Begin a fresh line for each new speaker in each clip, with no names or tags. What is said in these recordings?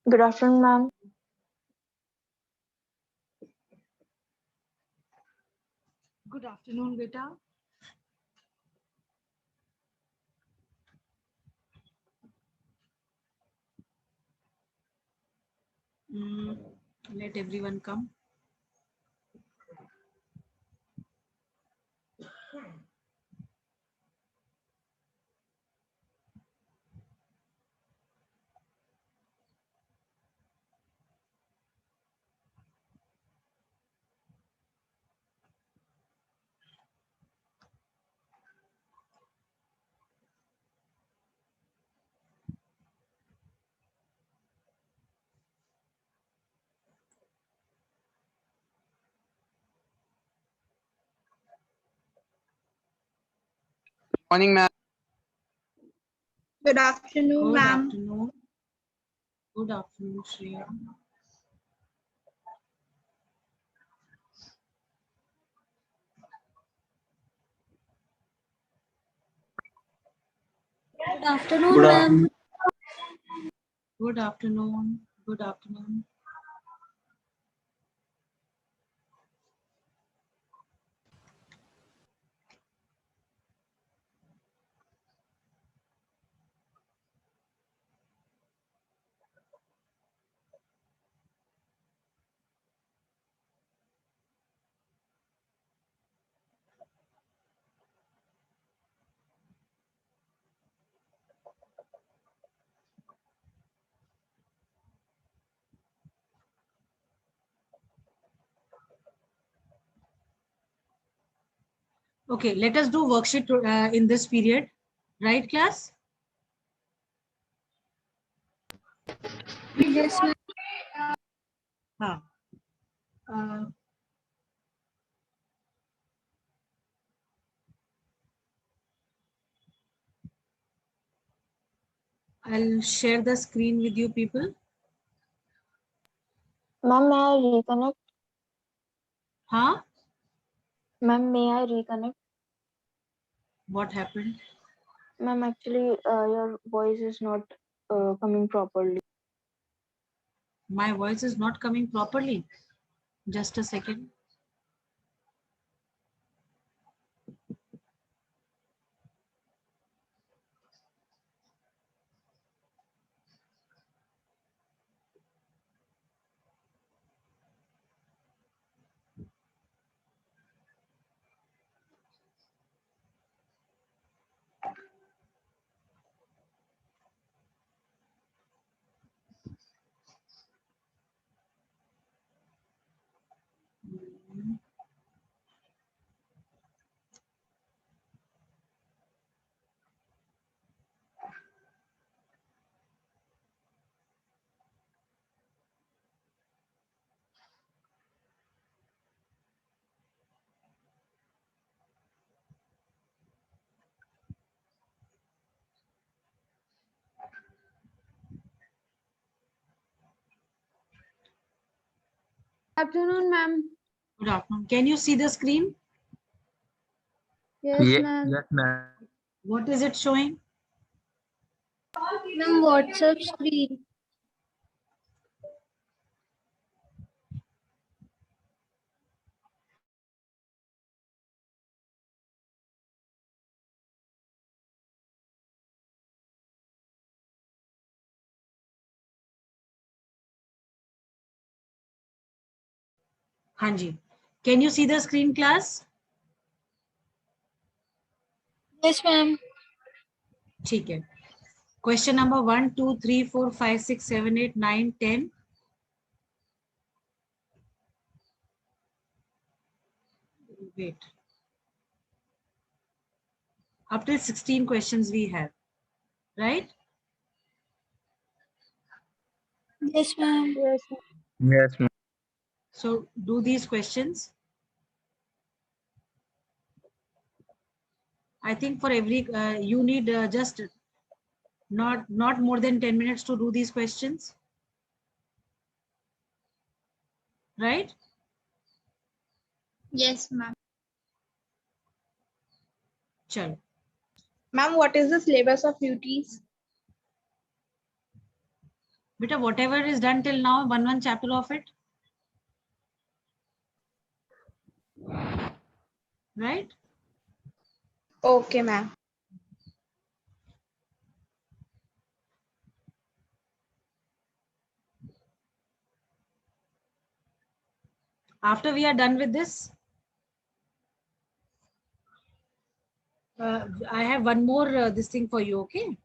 Good afternoon, ma'am.
Good afternoon, beta. Let everyone come.
Morning, ma'am.
Good afternoon,
Good
ma'am.
afternoon. Good afternoon, Shreya.
Good afternoon,
Good
ma'am.
afternoon.
Good afternoon. Good afternoon. Okay, let us do worksheet in this period. Right, class?
Yes, ma'am.
Huh. Uh, I'll share the screen with you people.
Ma'am, may I reconnect?
Huh?
Ma'am, may I reconnect?
What happened?
Ma'am, actually, your voice is not coming properly.
My voice is not coming properly. Just a second.
Afternoon, ma'am.
Good afternoon. Can you see the screen?
Yes, ma'am.
Yes, ma'am.
What is it showing?
Ma'am, WhatsApp screen.
Hanji. Can you see the screen, class?
Yes, ma'am.
ठीक है. Question number 1, 2, 3, 4, 5, 6, 7, 8, 9, 10. Wait. Up till 16 questions we have, right?
Yes, ma'am.
Yes,
Yes, ma'am.
So do these questions. I think for every, you need just not more than 10 minutes to do these questions. Right?
yes, ma'am.
Chalo.
Ma'am, what is the syllabus of UTs?
Beta, whatever is done till now, one chapter of it. Right?
Okay, ma'am.
After we are done with this, I have one more this thing for you, okay?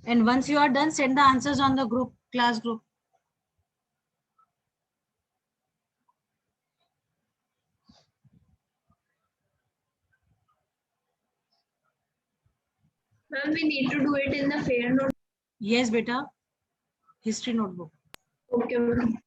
And once you are done, send the answers on the group, class group.
Ma'am, we need to do it in the fair note.
Yes, beta. History notebook.
Okay, ma'am.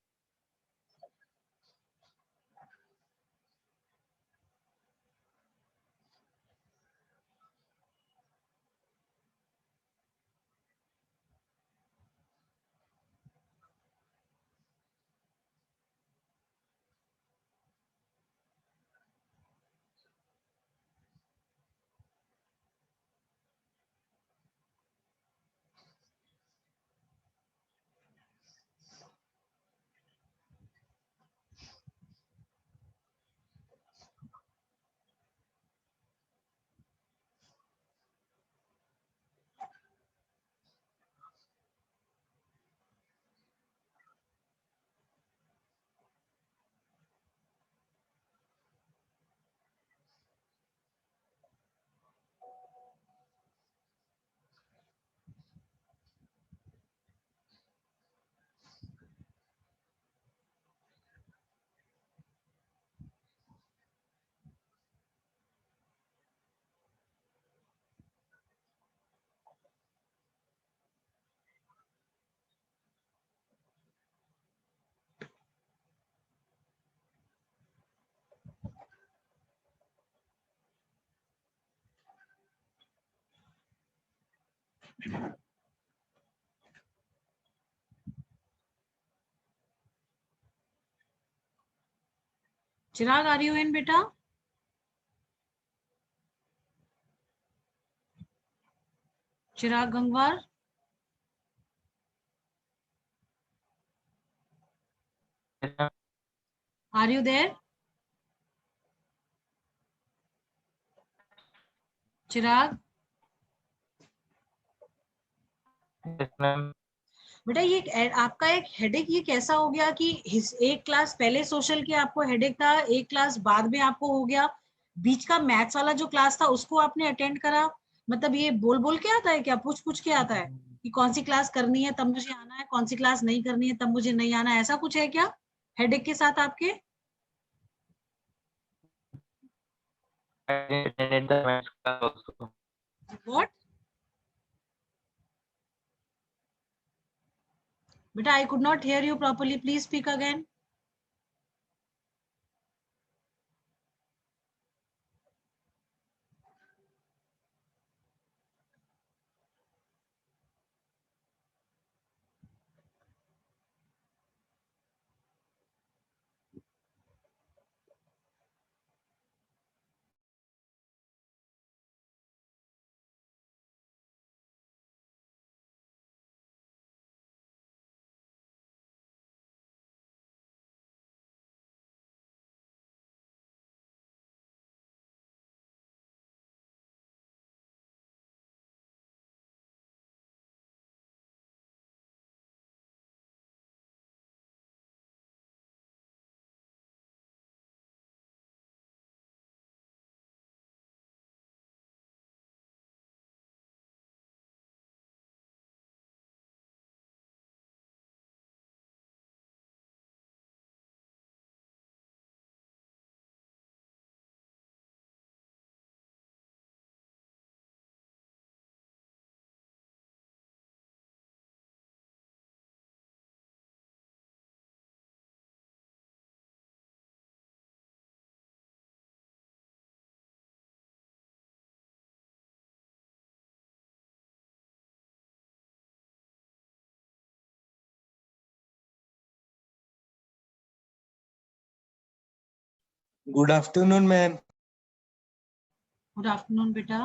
Chirag, are you in, beta? Chirag Gangwar? Are you there? Chirag?
Yes, ma'am.
बेटा ये आपका एक headache ये कैसा हो गया कि एक क्लास पहले सोशल के आपको हेडेक था, एक क्लास बाद में आपको हो गया, बीच का मैथ्स वाला जो क्लास था उसको आपने अटेंड करा, मतलब ये बोल बोल के आता है क्या, पूछ पूछ के आता है कि कौन सी क्लास करनी है तब मुझे आना है, कौन सी क्लास नहीं करनी है तब मुझे नहीं आना है, ऐसा कुछ है क्या हेडेक के साथ आपके?
I attended the maths class also.
What? बेटा I could not hear you properly, please speak again.
Good afternoon, ma'am.
Good afternoon बेटा.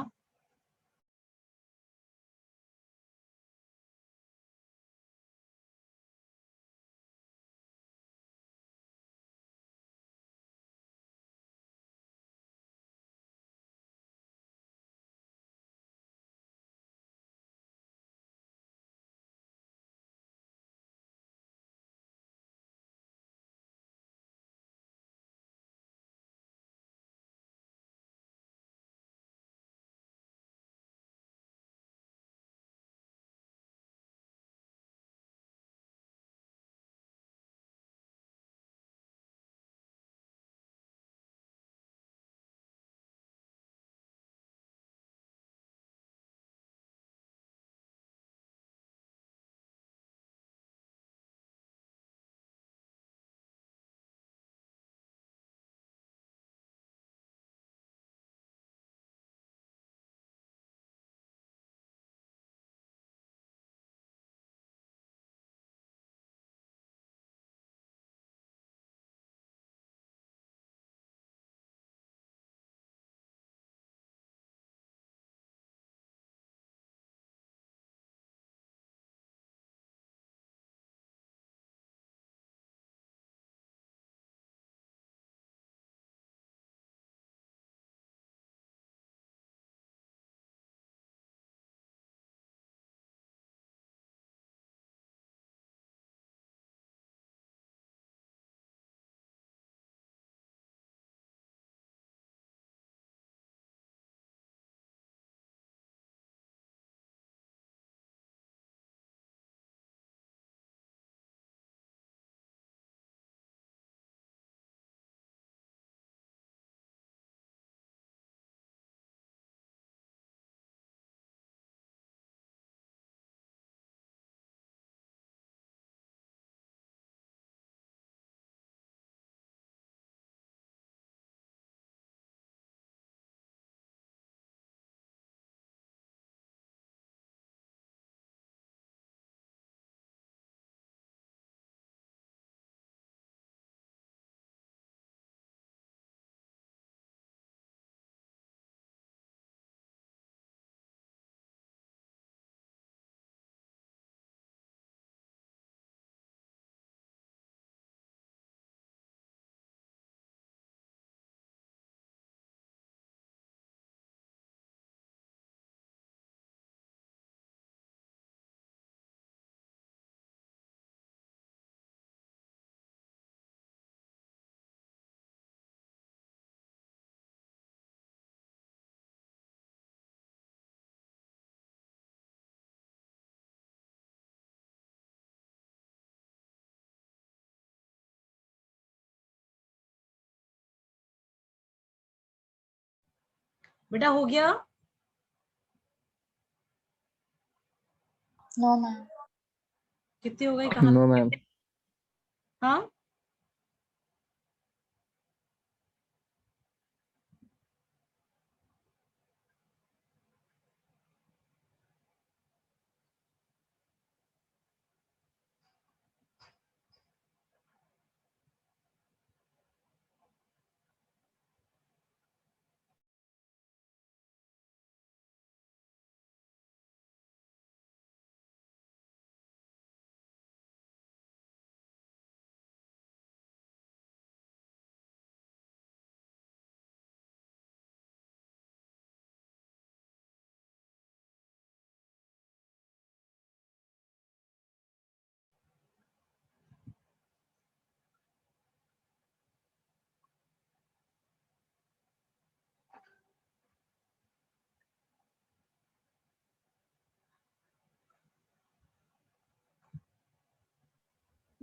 बेटा हो गया.
No, ma'am.
कितने हो गए? कहाँ?
No, ma'am.
हाँ,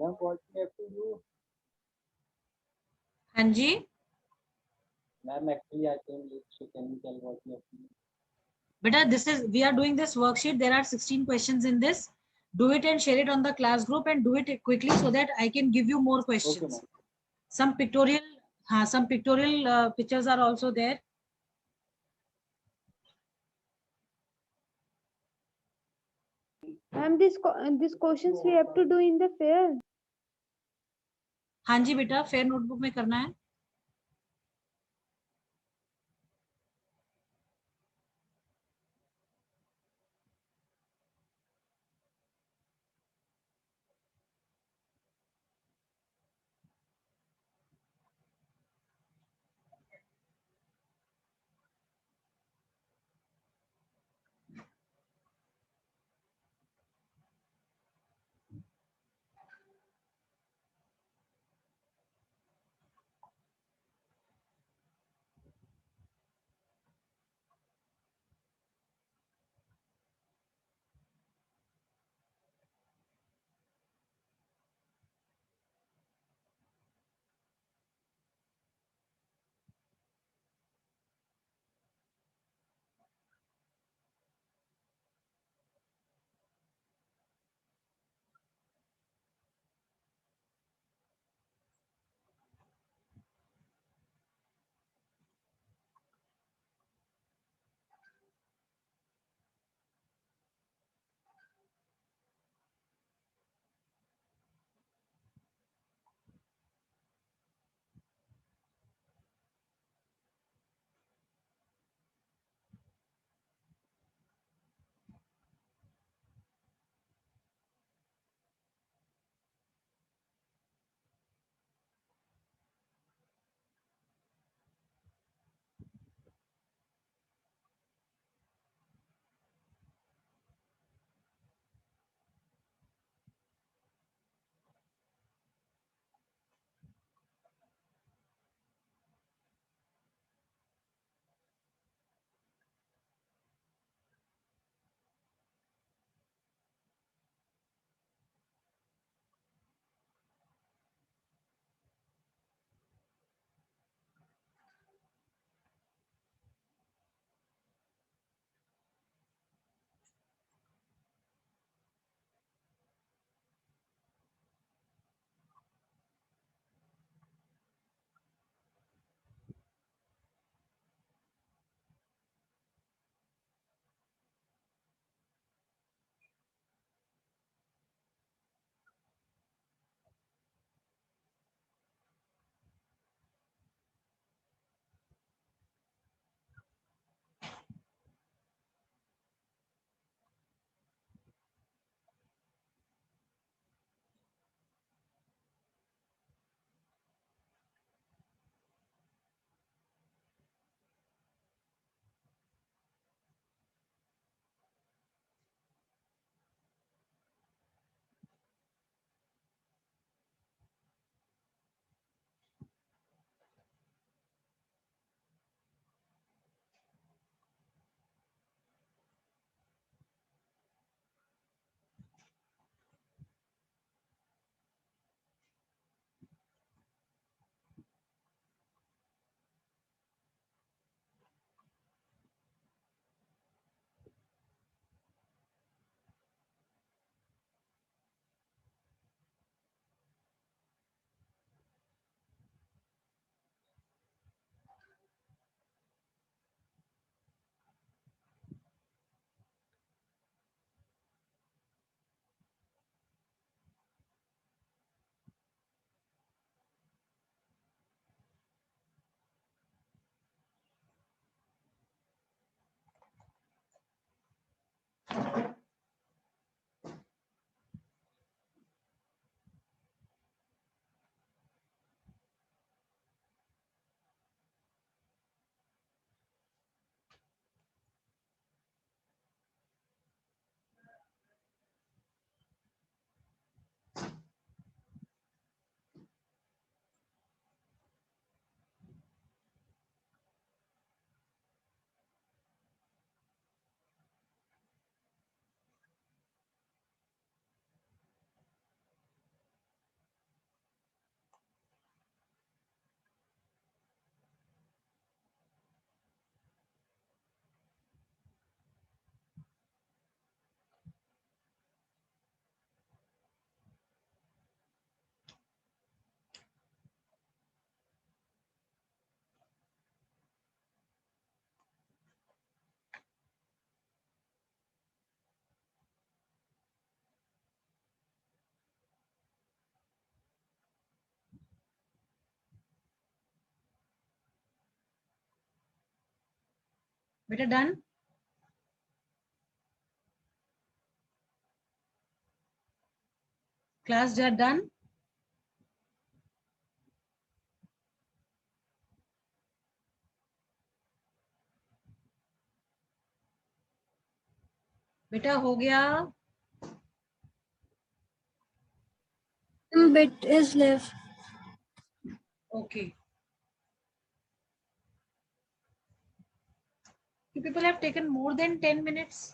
Ma'am, what we have to do?
हाँ जी.
Ma'am, actually, I came late, so can you tell what we have to do?
Beta, we are doing this worksheet. There are 16 questions in this. Do it and share it on the class group and do it quickly so that I can give you more questions.
Okay, ma'am.
Some pictorial pictures are also there.
Ma'am, these questions we have to do in the fair.
हाँ जी बेटा, fair notebook में करना है. बेटा done? Class done? बेटा हो गया?
Some bit is left.
Okay. You people have taken more than 10 minutes.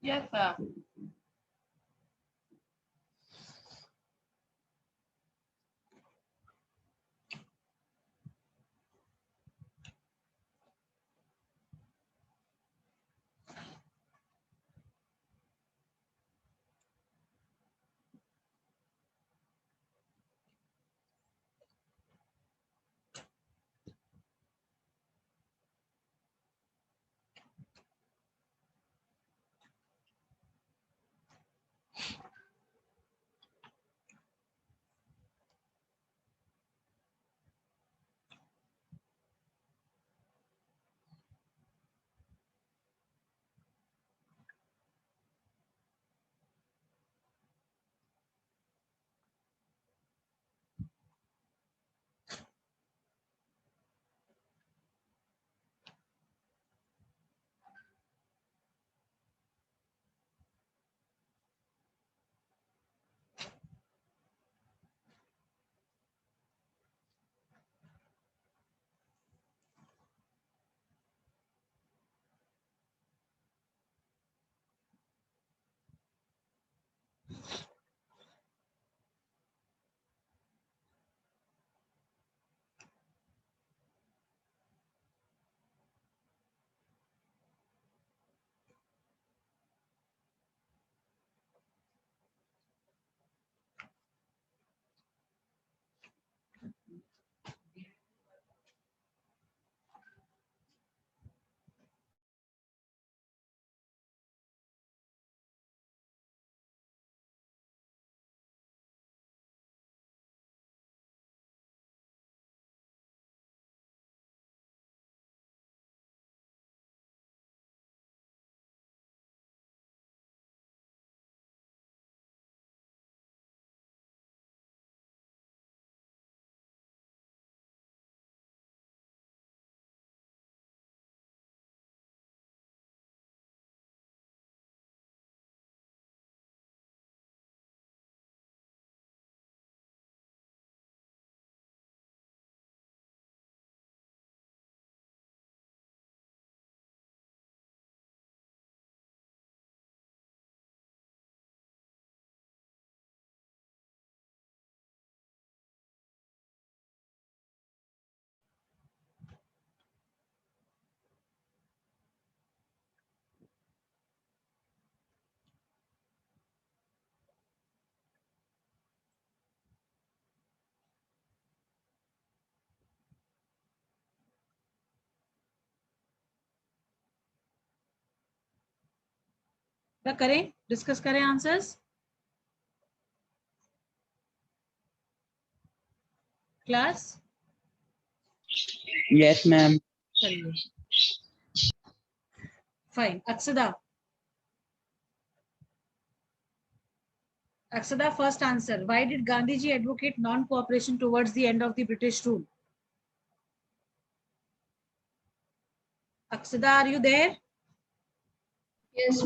Yes, sir.
करें, डिस्कस करें आंसर्स। Class
Yes, ma'am.
चलिए, fine. Akshada, first answer. Why did Gandhiji advocate non-cooperation towards the end of the British rule? Aksada, are you there?
Yes.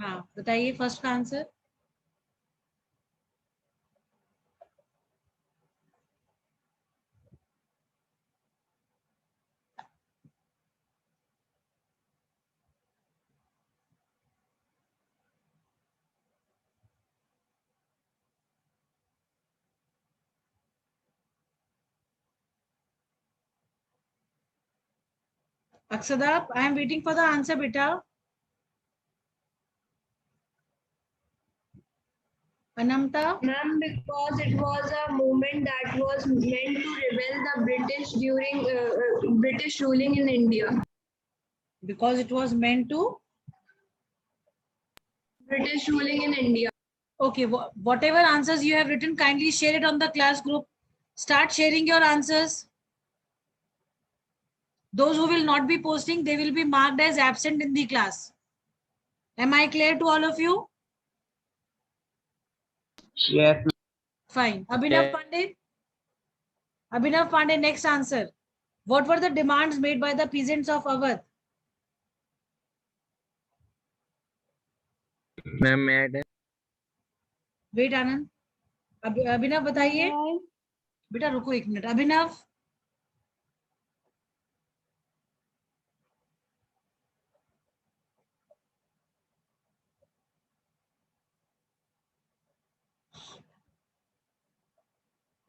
हाँ, बताइए first का answer. Aksada, I am waiting for the answer, beta. Anamta?
Ma'am, because it was a movement that was meant to rebel the British during British ruling in India.
Because it was meant to.
British ruling in India.
Okay, whatever answers you have written, kindly share it on the class group. Start sharing your answers. Those who will not be posting, they will be marked as absent in the class. Am I clear to all of you?
Yes.
Fine. Abhinav
Yeah.
Pandey? Abhinav Pandey, next answer. What were the demands made by the peasants of Awadh?
Ma'am, may I tell?
Wait, Anand. अभिनव बताइए. बेटा रुको एक minute. Abhinav.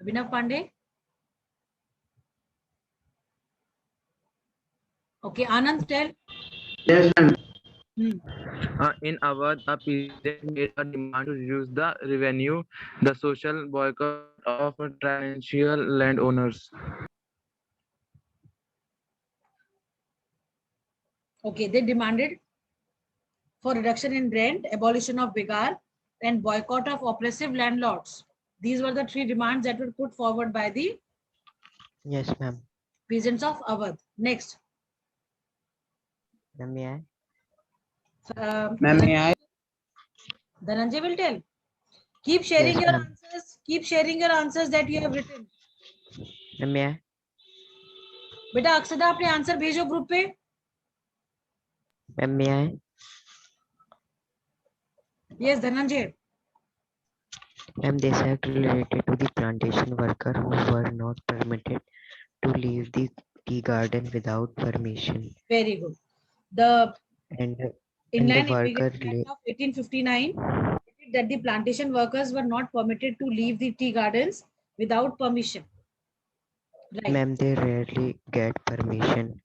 Abhinav Pandey. Okay, Anand, tell.
Yes, ma'am.
In Awadh, a peasant made a demand to reduce the revenue, the social boycott of transnational landowners.
Okay, they demanded for reduction in rent, abolition of bigar, and boycott of oppressive landlords. These were the three demands that were put forward by the
Yes, ma'am.
peasants of Awadh. Next.
Ma'am, may I?
Ma'am, may I?
Dhananjay will tell. Keep sharing
Yes,
your
ma'am.
answers. Keep sharing your answers that you have written.
Ma'am, may I?
बेटा अक्षदा अपने answer भेजो group पे.
Ma'am, may I?
Yes, Dhananjay.
Ma'am, this act related to the plantation worker who were not permitted to leave the tea garden without permission.
Very good. The
And
Inland
worker
Immigration Act of 1859 stated that the plantation workers were not permitted to leave the tea gardens without permission. Right.
ma'am, they rarely get permission.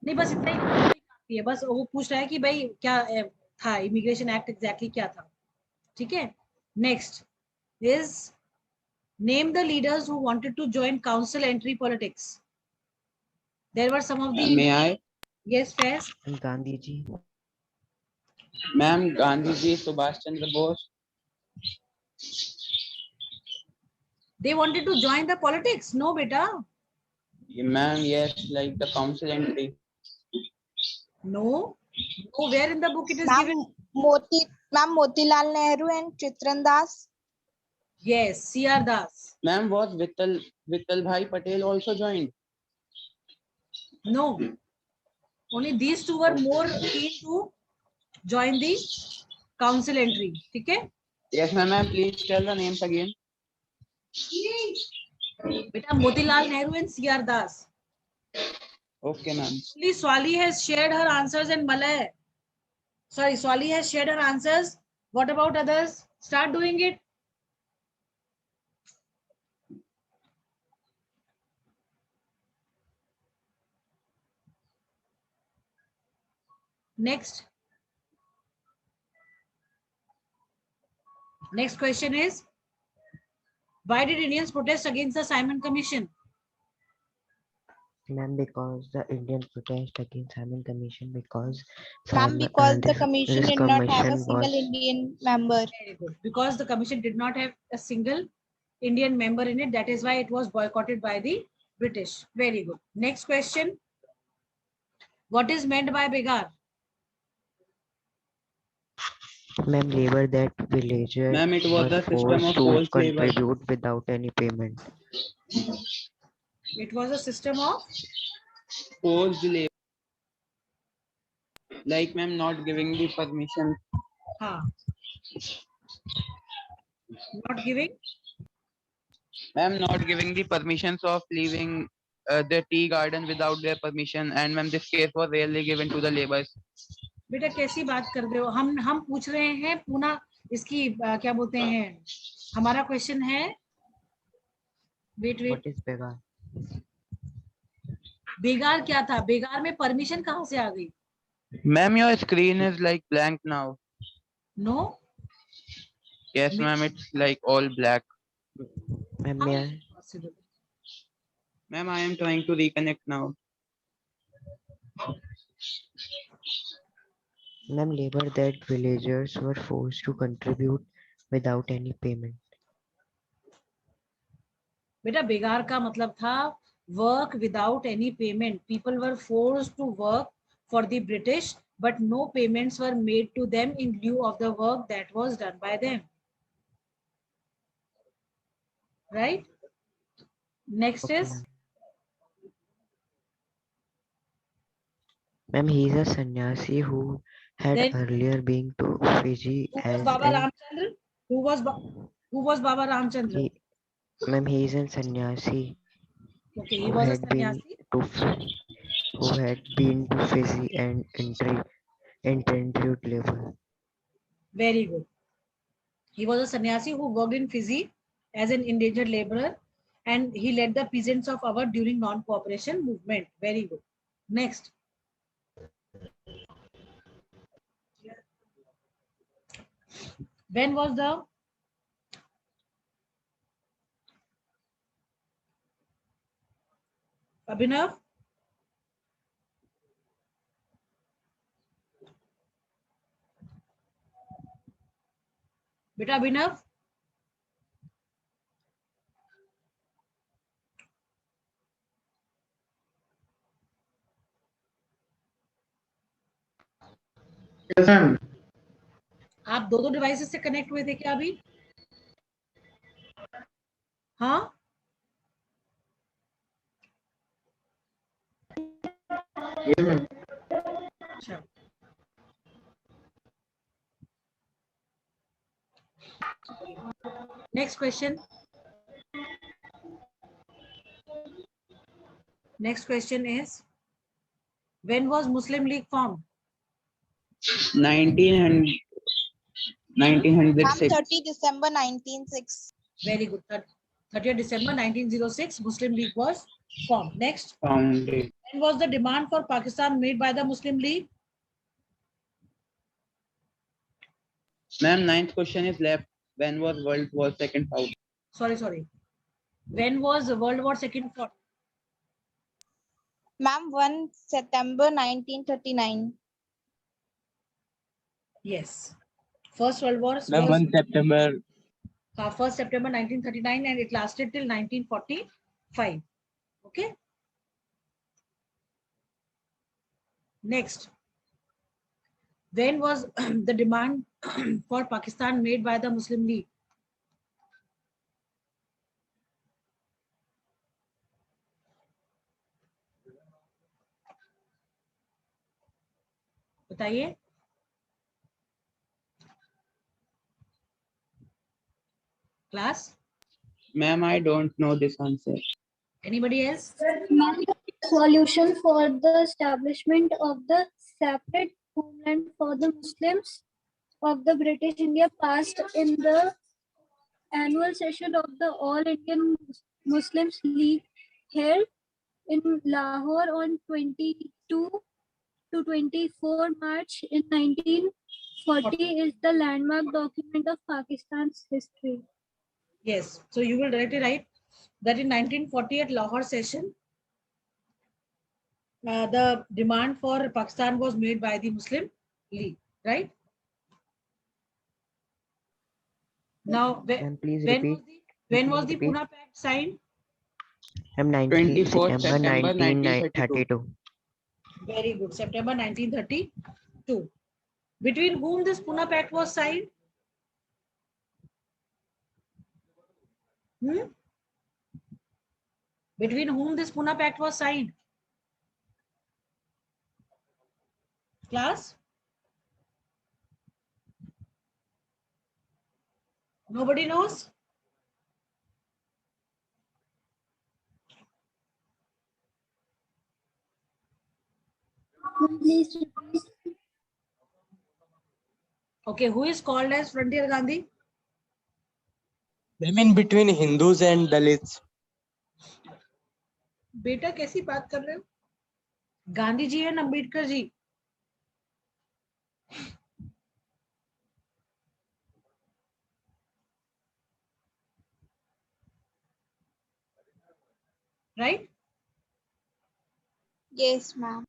नहीं बस इतना ही है. बस वो पूछ रहा है कि भाई क्या था इमिग्रेशन एक्ट एग्जैक्टली क्या था. ठीक है. Next is name the leaders who wanted to join council entry politics. There were some of the.
May I?
Yes, Faiz.
And Gandhi ji.
Ma'am, Gandhi ji, Subhash Chandra Bose.
They wanted to join the politics. No, beta.
Ma'am, yes, like the council entry.
No. No, where in the book it is
Ma'am,
given?
Motilal Nehru and Chitran Das.
Yes, C.R. Das.
Ma'am, was Vittal Bhai Patel also joined?
No. Only these two were more keen to join the council entry. Okay?
Yes, ma'am. Please tell the names again.
Beta Motilal Nehru and C.R. Das.
Okay, ma'am.
Only Swali has shared her answers in Malay. Sorry, Swali has shared her answers. What about others? Start doing it. Next. Next question is, why did Indians protest against the Simon Commission?
Ma'am, because the Indian protest against Simon Commission because
Ma'am, because the
this
commission did not have a
commission
single
was
Indian member.
Very good. Because the commission did not have a single Indian member in it, that is why it was boycotted by the British. Very good. Next question. What is meant by begar?
Ma'am, labor that villagers
Ma'am, it was
were
the system of
forced to
forced labor.
contribute without any payment.
It was a system of
Forced labor. Like, ma'am, not giving the permission.
not giving.
Ma'am, not giving the permissions of leaving the tea garden without their permission. And ma'am, this case was rarely given to the laborers.
बेटा कैसी बात कर रहे हो? हम पूछ रहे हैं पुनः इसकी क्या बोलते हैं, हमारा क्वेश्चन है वेट
What is begar?
बेगार क्या था? बेगार में परमिशन कहाँ से आ गई?
Ma'am, your screen is like blank now.
No.
Yes, ma'am, it's like all black.
Ma'am, may I?
Ma'am, I am trying to reconnect now.
Ma'am, labor that villagers were forced to contribute without any payment.
बेटा बेगार का मतलब था work without any payment. People were forced to work for the British, but no payments were made to them in lieu of the work that was done by them. Right? Next
Okay,
is
ma'am, he is a sannyasi who had
Then-
earlier been to Fiji
who was
as
Baba
an
Ramchandra? Who was Baba Ramchandra?
ma'am, he is a sannyasi
Okay, he
who
was a
had been
sannyasi.
who had been to Fiji and intended labor.
Very good. He was a sannyasi who worked in Fiji as an indentured laborer, and he led the peasants of Awadh during non-cooperation movement. Very good. Next. When was the Abhinav? Beta Abhinav?
Yes, ma'am.
आप दो devices से connect हुए थे क्या अभी? हाँ,
Yes, ma'am.
अच्छा. Next question. Next question is, when was Muslim League formed?
1900,
Ma'am,
1906.
30 December 1906.
Very good. 30th December 1906, Muslim League was formed. Next.
Founded.
When was the demand for Pakistan made by the Muslim League?
Ma'am, ninth question is left. When was World War II fought?
Sorry. When was World War II fought?
Ma'am, 1 September 1939.
Yes. First World War
Ma'am,
was
1 September.
1st September 1939, and it lasted till 1945. Okay. Next. When was the demand for Pakistan made by the Muslim League? बताइए. Class?
Ma'am, I don't know this answer.
Anybody else?
Solution for the establishment of the separate homeland for the Muslims of the British India passed in the annual session of the All Indian Muslims League held in Lahore on 22 to 24 March in 1940 is the landmark document of Pakistan's history.
Yes. So you will directly write that in 1940 at Lahore session, the demand for Pakistan was made by the Muslim League, right? Now,
Ma'am, please
when
repeat.
was the Pune Pact signed?
Ma'am,
24th
September
September 1932.
1932.
Very good. September 1932. Between whom this Pune Pact was signed? Between whom this Pune Pact was signed? Class? Nobody knows?
Please repeat.
Okay, who is called as Frontier Gandhi?
Ma'am, in between Hindus and Dalits.
बेटा कैसी बात कर रहे हो? Gandhi ji and Ambedkar ji. Right?
Yes, ma'am.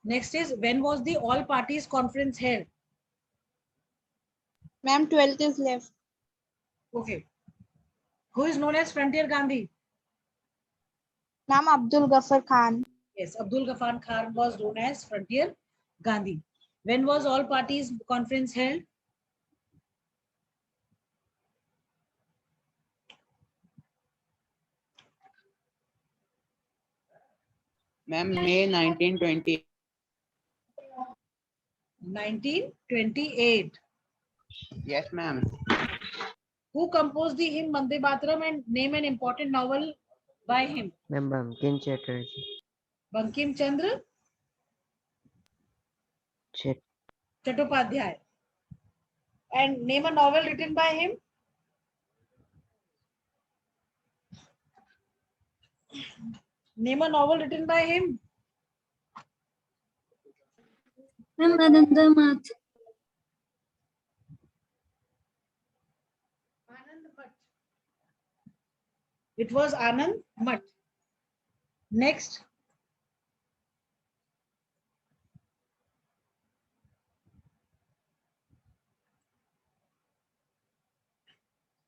Next is, when was the all parties conference held?
Ma'am, 12th is left.
Okay. Who is known as Frontier Gandhi?
Ma'am, Abdul Ghaffar Khan.
Yes, Abdul Ghaffar Khan was known as Frontier Gandhi. When was all parties conference held?
Ma'am, May 1920.
1928.
Yes, ma'am.
Who composed the hymn Vande Mataram and name an important novel by him?
Ma'am, Bankim Chatterjee.
Bankim Chandra Chattopadhyay. And name a novel written by him? Name a novel written by him.
Ma'am, Anandamath.
Anand Mat. It was Anand Mat. Next.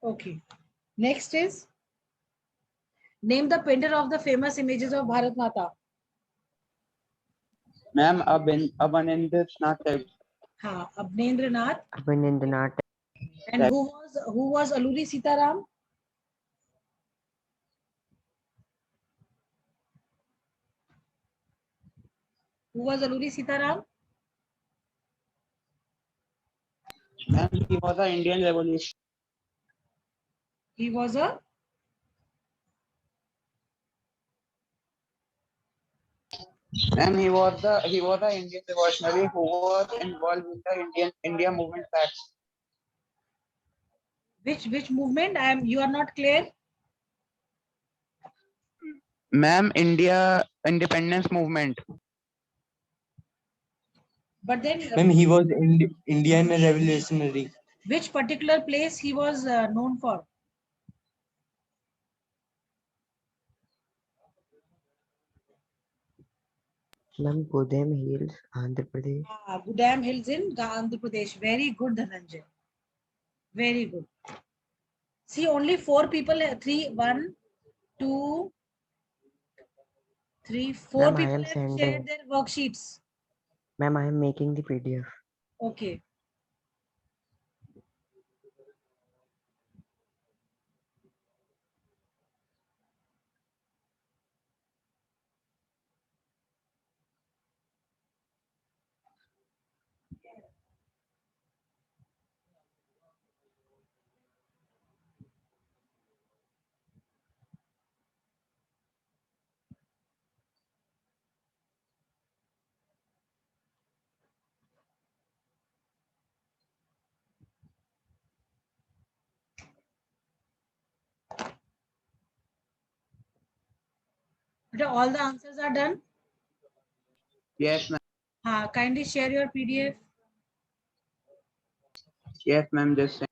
Okay. Next is, name the painter of the famous images of Bharat Mata.
Ma'am, Abanendranath Tagore.
हाँ, Abhendranath.
Abanendranath.
And who was Alluri Sitaram? Who was Alluri Sitaram?
Ma'am, he was an Indian revolution.
He was a
Ma'am, he was an Indian revolutionary who was involved with the India movement facts.
which movement? You are not clear.
Ma'am, India independence movement.
But then,
Ma'am, he was Indian revolutionary.
which particular place he was known for?
Ma'am, Godam Hills, Andhra Pradesh.
Gudam Hills in Andhra Pradesh. Very good, Dhananjay. Very good. See, only 4 people, 3, 1, 2, 3, 4
Ma'am, I
people
am
have
sending.
shared their worksheets.
Ma'am, I am making the PDF.
Okay. But all the answers are done.
Yes, ma'am.
Kindly share your PDF.
Yes, ma'am. Just